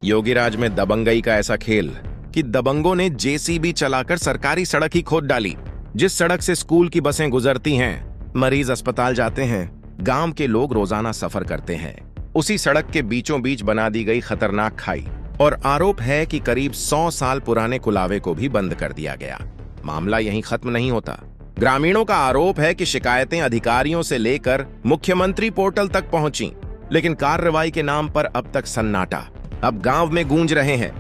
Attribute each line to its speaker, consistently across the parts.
Speaker 1: योगीराज में दबंगई का ऐसा खेल कि दबंगों ने जेसीबी चलाकर सरकारी सड़क ही खोद डाली। जिस सड़क से स्कूल की बसें गुजरती हैं, मरीज अस्पताल जाते हैं, गांव के लोग रोजाना सफर करते हैं, उसी सड़क के बीचों बीच बना दी गई खतरनाक खाई। और आरोप है कि करीब 100 साल पुराने कुलावे को भी बंद कर दिया गया। मामला यहीं खत्म नहीं होता। ग्रामीणों का आरोप है कि शिकायतें अधिकारियों से लेकर मुख्यमंत्री पोर्टल तक पहुंची, लेकिन कार्रवाई के नाम पर अब तक सन्नाटा। अब गांव में गूंज रहे हैं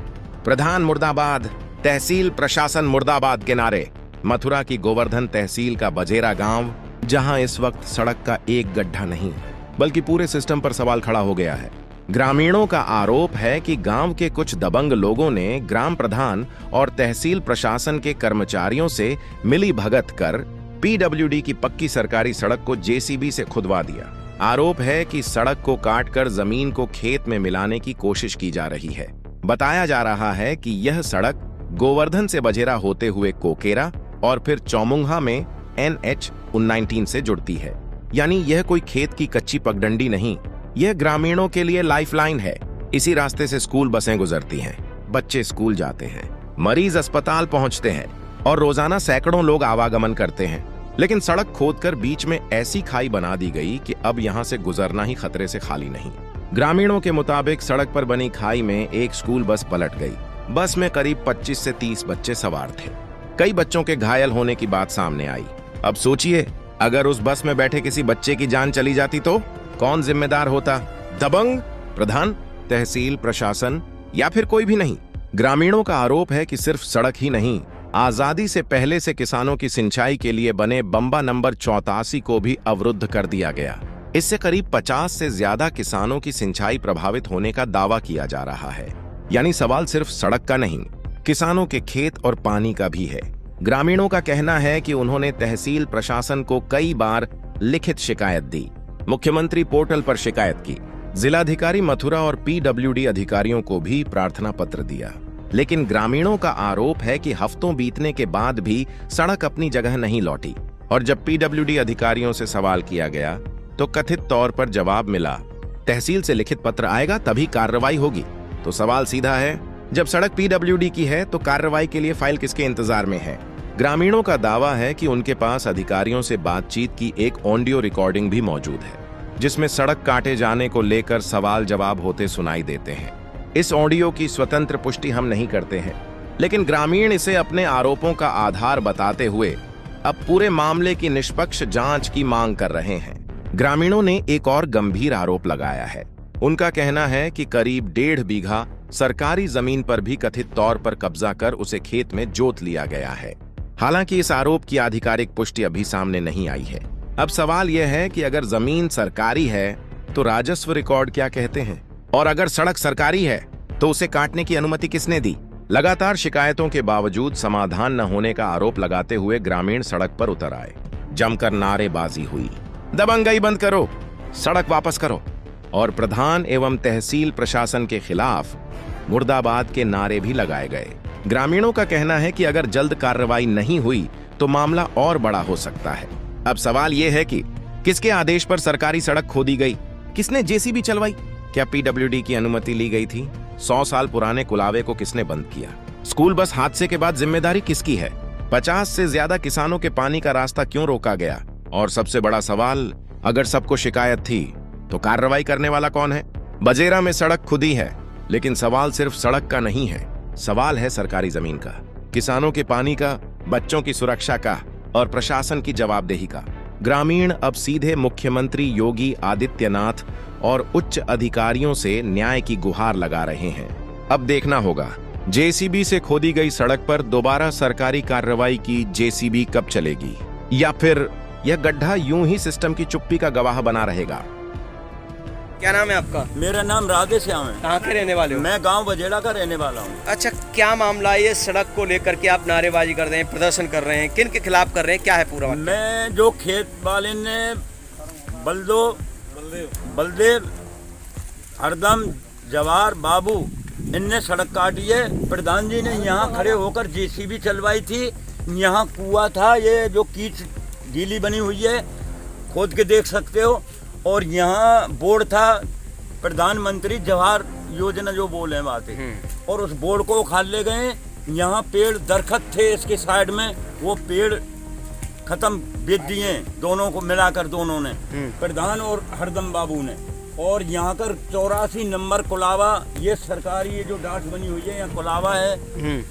Speaker 1: प्रधान मुर्दाबाद, तहसील प्रशासन मुर्दाबाद के नारे। मथुरा की गोवर्धन तहसील का बजेरा गांव, जहां इस वक्त सड़क का एक गड्ढा नहीं बल्कि पूरे सिस्टम पर सवाल खड़ा हो गया है। ग्रामीणों का आरोप है कि गांव के कुछ दबंग लोगों ने ग्राम प्रधान और तहसील प्रशासन के कर्मचारियों से मिली भगत कर पीडब्ल्यूडी की पक्की सरकारी सड़क को जेसीबी से खुदवा दिया। आरोप है कि सड़क को काटकर जमीन को खेत में मिलाने की कोशिश की जा रही है। बताया जा रहा है कि यह सड़क गोवर्धन से बजेरा होते हुए कोकेरा और फिर चौमुंगा में NH-19 से जुड़ती है। यानी यह कोई खेत की कच्ची पगडंडी नहीं, यह ग्रामीणों के लिए लाइफलाइन है। इसी रास्ते से स्कूल बसें गुजरती हैं, बच्चे स्कूल जाते हैं, मरीज अस्पताल पहुंचते हैं और रोजाना सैकड़ों लोग आवागमन करते हैं। लेकिन सड़क खोदकर बीच में ऐसी खाई बना दी गई कि अब यहां से गुजरना ही खतरे से खाली नहीं। ग्रामीणों के मुताबिक सड़क पर बनी खाई में एक स्कूल बस पलट गई। बस में करीब 25 से 30 बच्चे सवार थे। कई बच्चों के घायल होने की बात सामने आई। अब सोचिए, अगर उस बस में बैठे किसी बच्चे की जान चली जाती तो कौन जिम्मेदार होता? दबंग, प्रधान, तहसील प्रशासन या फिर कोई भी नहीं? ग्रामीणों का आरोप है कि सिर्फ सड़क ही नहीं, आजादी से पहले से किसानों की सिंचाई के लिए बने बंबा नंबर 84 को भी अवरुद्ध कर दिया गया। इससे करीब 50 से ज्यादा किसानों की सिंचाई प्रभावित होने का दावा किया जा रहा है। यानी सवाल सिर्फ सड़क का नहीं, किसानों के खेत और पानी का भी है। ग्रामीणों का कहना है कि उन्होंने तहसील प्रशासन को कई बार लिखित शिकायत दी, मुख्यमंत्री पोर्टल पर शिकायत की, जिलाधिकारी मथुरा और पीडब्ल्यूडी अधिकारियों को भी प्रार्थना पत्र दिया। लेकिन ग्रामीणों का आरोप है कि हफ्तों बीतने के बाद भी सड़क अपनी जगह नहीं लौटी। और जब पीडब्ल्यूडी अधिकारियों से सवाल किया गया तो कथित तौर पर जवाब मिला, तहसील से लिखित पत्र आएगा तभी कार्रवाई होगी। तो सवाल सीधा है, जब सड़क पीडब्ल्यूडी की है तो कार्रवाई के लिए फाइल किसके इंतजार में है? ग्रामीणों का दावा है कि उनके पास अधिकारियों से बातचीत की एक ऑडियो रिकॉर्डिंग भी मौजूद है, जिसमें सड़क काटे जाने को लेकर सवाल जवाब होते सुनाई देते हैं। इस ऑडियो की स्वतंत्र पुष्टि हम नहीं करते हैं, लेकिन ग्रामीण इसे अपने आरोपों का आधार बताते हुए अब पूरे मामले की निष्पक्ष जांच की मांग कर रहे हैं। ग्रामीणों ने एक और गंभीर आरोप लगाया है। उनका कहना है कि करीब 1.5 बीघा सरकारी जमीन पर भी कथित तौर पर कब्जा कर उसे खेत में जोत लिया गया है। हालांकि इस आरोप की आधिकारिक पुष्टि अभी सामने नहीं आई है। अब सवाल यह है कि अगर जमीन सरकारी है तो राजस्व रिकॉर्ड क्या कहते हैं, और अगर सड़क सरकारी है तो उसे काटने की अनुमति किसने दी? लगातार शिकायतों के बावजूद समाधान न होने का आरोप लगाते हुए ग्रामीण सड़क पर उतर आए। जमकर नारेबाजी हुई, दबंगई बंद करो, सड़क वापस करो, और प्रधान एवं तहसील प्रशासन के खिलाफ मुर्दाबाद के नारे भी लगाए गए। ग्रामीणों का कहना है कि अगर जल्द कार्रवाई नहीं हुई तो मामला और बड़ा हो सकता है। अब सवाल यह है कि किसके आदेश पर सरकारी सड़क खोदी गई? किसने जेसीबी चलवाई? क्या पीडब्ल्यूडी की अनुमति ली गई थी? 100 साल पुराने कुलावे को किसने बंद किया? स्कूल बस हादसे के बाद जिम्मेदारी किसकी है? 50 से ज्यादा किसानों के पानी का रास्ता क्यों रोका गया? और सबसे बड़ा सवाल, अगर सबको शिकायत थी तो कार्रवाई करने वाला कौन है? बजेरा में सड़क खुदी है, लेकिन सवाल सिर्फ सड़क का नहीं है, सवाल है सरकारी जमीन का, किसानों के पानी का, बच्चों की सुरक्षा का और प्रशासन की जवाबदेही का। ग्रामीण अब सीधे मुख्यमंत्री योगी आदित्यनाथ और उच्च अधिकारियों से न्याय की गुहार लगा रहे हैं। अब देखना होगा जेसीबी से खोदी गई सड़क पर दोबारा सरकारी कार्रवाई की जेसीबी कब चलेगी, या फिर यह गड्ढा यूं ही सिस्टम की चुप्पी का गवाह बना रहेगा।
Speaker 2: क्या नाम है आपका?
Speaker 3: मेरा नाम राधे श्याम है।
Speaker 2: कहाँ के रहने वाले हो?
Speaker 3: मैं गांव बजेड़ा का रहने वाला हूँ।
Speaker 2: अच्छा, क्या मामला है? ये सड़क को लेकर के आप नारेबाजी कर रहे हैं, प्रदर्शन कर रहे हैं, किन के खिलाफ कर रहे हैं, क्या है पूरा?
Speaker 3: मैं जो खेत वाले ने बलदेव हरदम जवाहर बाबू, इनने सड़क काटी है। प्रधान जी ने यहाँ खड़े होकर जेसीबी चलवाई थी। यहाँ कुआं था, ये जो कीच गीली बनी हुई है, खोद के देख सकते हो। और यहाँ बोर्ड था प्रधानमंत्री जवाहर योजना जो बोले हैं बातें, और उस बोर्ड को उखाड़ ले गए। यहाँ पेड़ दरख्त थे इसके साइड में, वो पेड़ खत्म बेच दिए दोनों को मिलाकर, दोनों ने, प्रधान और हरदम बाबू ने। और यहाँ कर 84 नंबर कुलावा, ये सरकारी ये जो डाट बनी हुई है यहाँ कुलावा है,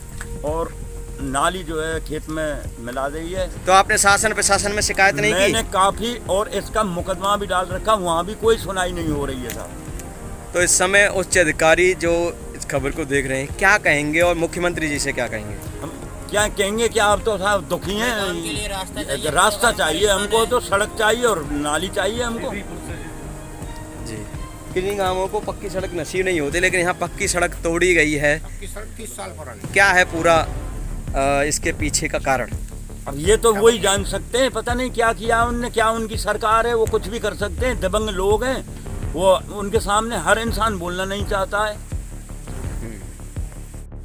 Speaker 3: और नाली जो है खेत में मिला रही है।
Speaker 2: तो आपने शासन प्रशासन में शिकायत नहीं की?
Speaker 3: मैंने काफी, और इसका मुकदमा भी डाल रखा, वहाँ भी कोई सुनाई नहीं हो रही है साहब।
Speaker 2: तो इस समय उच्च अधिकारी जो इस खबर को देख रहे हैं क्या कहेंगे, और मुख्यमंत्री जी से क्या कहेंगे?
Speaker 3: हम क्या कहेंगे, क्या आप तो साहब दुखी हैं। रास्ता चाहिए हमको, तो सड़क चाहिए और नाली चाहिए हमको
Speaker 2: जी। किन्हीं गांवों को पक्की सड़क नसीब नहीं होती, लेकिन यहाँ पक्की सड़क तोड़ी गई है।
Speaker 4: पक्की सड़क 30 साल पुरानी।
Speaker 2: क्या है पूरा इसके पीछे का कारण?
Speaker 3: अब ये तो वही जान सकते हैं, पता नहीं क्या किया उनने, क्या उनकी सरकार है, वो कुछ भी कर सकते हैं। दबंग लोग हैं वो, उनके सामने हर इंसान बोलना नहीं चाहता है।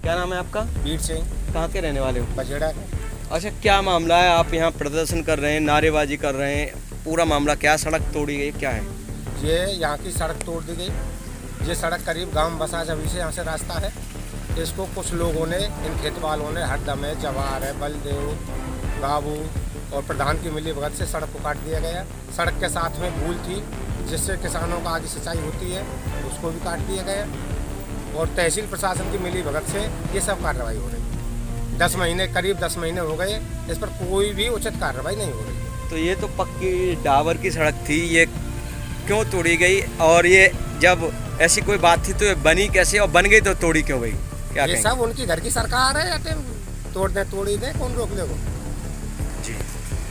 Speaker 2: क्या नाम है आपका?
Speaker 4: वीर सिंह,
Speaker 2: कहाँ के रहने वाले हो?
Speaker 4: बजेड़ा।
Speaker 2: अच्छा, क्या मामला है? आप यहाँ प्रदर्शन कर रहे हैं, नारेबाजी कर रहे हैं, पूरा मामला क्या? सड़क तोड़ी गई, क्या है?
Speaker 4: ये यहाँ की सड़क तोड़ दी गई। ये सड़क करीब गांव बसा जभी से यहाँ से रास्ता है। इसको कुछ लोगों ने, इन खेत वालों ने, हरदम है, जवाहर है, बलदेव, बाबू और प्रधान की मिलीभगत से सड़क को काट दिया गया। सड़क के साथ में भूल थी जिससे किसानों का आगे सिंचाई होती है, उसको भी काट दिया गया। और तहसील प्रशासन की मिलीभगत से ये सब कार्रवाई हो रही है। 10 महीने, करीब 10 महीने हो गए, इस पर कोई भी उचित कार्रवाई नहीं हो रही।
Speaker 2: तो ये तो पक्की डाबर की सड़क थी, ये क्यों तोड़ी गई? और ये जब ऐसी कोई बात थी तो ये बनी कैसे, और बन गई तो तोड़ी क्यों गई? क्या
Speaker 4: ये सब उनकी घर की सरकार है, तोड़ दे तोड़ी दे, कौन रोक ले?
Speaker 2: जी,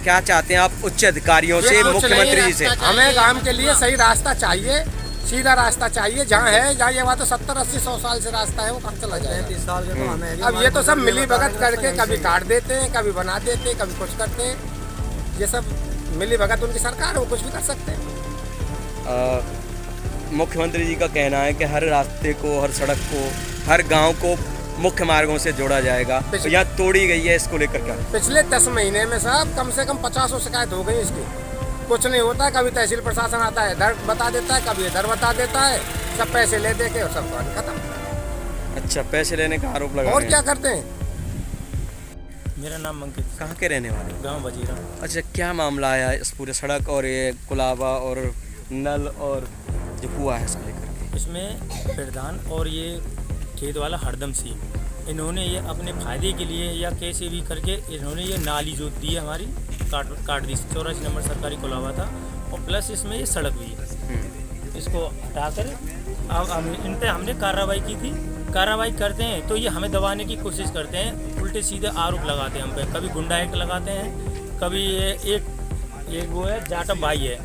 Speaker 2: क्या चाहते हैं आप उच्च अधिकारियों से, मुख्यमंत्री जी से?
Speaker 4: हमें गांव के लिए सही रास्ता चाहिए, सीधा रास्ता चाहिए। जहाँ है, जहाँ ये बात तो 70, 80, 100 साल से रास्ता है, वो कहाँ चला जाए? 30 साल के तो हमें। अब ये तो सब मिली भगत करके कभी काट देते हैं, कभी बना देते हैं, कभी कुछ करते हैं। ये सब मिली भगत उनकी सरकार है, वो कुछ भी कर सकते हैं।
Speaker 2: मुख्यमंत्री जी का कहना है कि हर रास्ते को, हर सड़क को, हर गांव को मुख्य मार्गों से जोड़ा जाएगा। तो यहाँ तोड़ी गई है, इसको लेकर क्या?
Speaker 4: पिछले 10 महीने में साहब कम से कम 50 शिकायत हो गई इसकी। कुछ नहीं होता, कभी तहसील प्रशासन आता है इधर बता देता है, कभी इधर बता देता है, सब पैसे ले दे के और सब खत्म।
Speaker 2: अच्छा, पैसे लेने का आरोप लगा
Speaker 4: और क्या करते हैं?
Speaker 5: मेरा नाम अंकित।
Speaker 2: कहाँ के रहने वाले?
Speaker 5: गांव बजीरा।
Speaker 2: अच्छा, क्या मामला आया इस पूरे सड़क और ये कुलावा और नल और जो कुआ है सब लेकर के?
Speaker 5: इसमें प्रधान और ये खेत वाला हरदम सिंह, इन्होंने ये अपने फायदे के लिए या कैसे भी करके इन्होंने ये नाली जो दी है हमारी काट दी। 84 नंबर सरकारी कुलावा था, और प्लस इसमें ये सड़क भी है। इसको हटाकर अब इन पर हमने कार्रवाई की थी। कार्रवाई करते हैं तो ये हमें दबाने की कोशिश करते हैं, उल्टे सीधे आरोप लगाते हैं हम पे। कभी गुंडा एक्ट लगाते हैं, कभी ये एक वो है जाटव भाई है,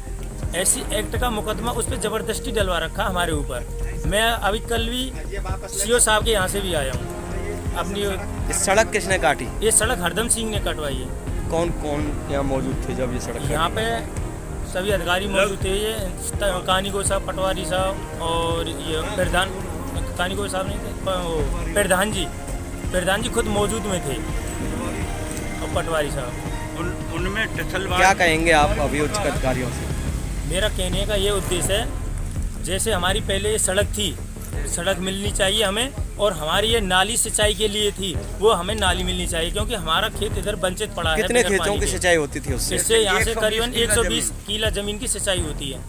Speaker 5: ऐसी एक्ट का मुकदमा उस पर ज़बरदस्ती डलवा रखा हमारे ऊपर। मैं अभी कल भी सीओ साहब के यहाँ से भी आया हूँ अपनी।
Speaker 2: इस सड़क किसने काटी?
Speaker 5: ये सड़क हरदम सिंह ने कटवाई है।
Speaker 2: कौन कौन यहाँ मौजूद थे जब ये सड़क?
Speaker 5: यहाँ पे सभी अधिकारी मौजूद थे। ये कानीगो साहब, पटवारी साहब और ये प्रधान, कानीगो साहब नहीं थे, प्रधान जी खुद मौजूद में थे, और पटवारी साहब।
Speaker 3: उनमें
Speaker 2: क्या कहेंगे आप अभी उच्च अधिकारियों से?
Speaker 5: मेरा कहने का ये उद्देश्य है, जैसे हमारी पहले ये सड़क थी, सड़क मिलनी चाहिए हमें, और हमारी ये नाली सिंचाई के लिए थी, वो हमें नाली मिलनी चाहिए, क्योंकि हमारा खेत इधर वंचित पड़ा है।
Speaker 2: कितने खेतों की सिंचाई होती थी उससे?
Speaker 5: इससे यहाँ से करीबन 120 किला जमीन की सिंचाई होती है।